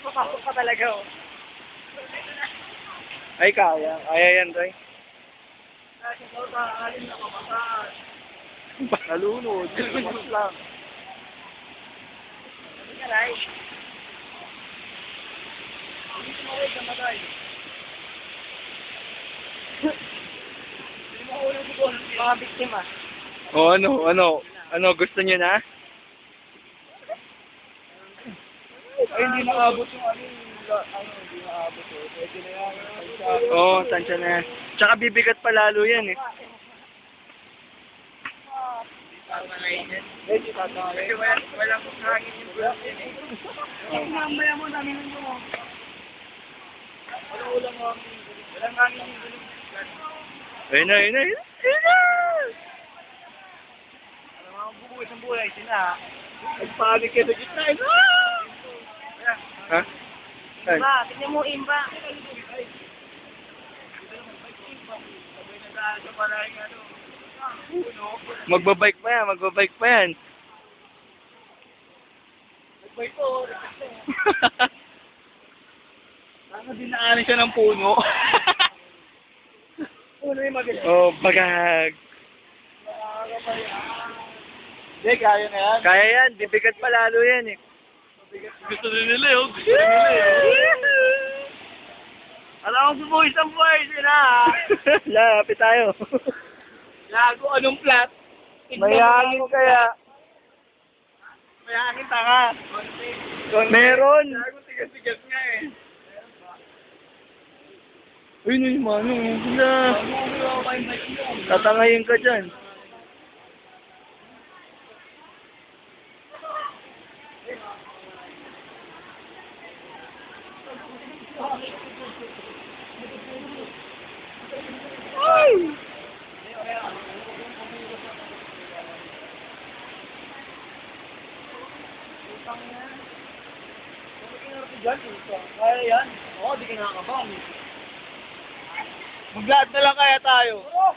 Papasok pa talaga, oh. Ay, kaya. Kaya yan, Ray. Kasi ikaw kakaalin na kamataan. Nalunod. Mas lang. Hindi ka, Ray. Hindi tumawid ka matay. Hindi mo ulang siguro mga biktima. O, ano, gusto niyo na? Ay, hindi nakaabot yung hindi nakaabot oh. Pwede na yan. Oo, tansya na. Tsaka bibigat pa lalo yan eh. Hindi tatangay. Walang hangin yung bulas yan eh. Mamaya mo, namin mo. Walang hangin. Walang hangin yung bulas. Ayun na, ayun na, ayun na. Ayun na! Alam mo, ang bubuhay ng buhay, sila. Nagpanik kayo sa gitna. Ha? Ay. Imba, tignan mo imba. Magbabike pa yan, magbabike pa yan. Nagbay ko. Sana dinaanan siya ng puno. Puno yung magaling. Oh, bagag. Hindi, kaya na yan. Kaya yan, bibigat pa lalo yan eh. Gusto din nila yun. Gusto din nila yun. Alam ko bubuhay ng buhay sila. Lapit tayo. Gago, anong plat? May hangin kaya. May hangin tanga. Meron. Gago, tigas-tigas nga eh. Uy, no yung mano. Wala. Tatangayin ka dyan. Kaya yan. Oo, di ka nakakabang. Maglahat na lang kaya tayo. Oo,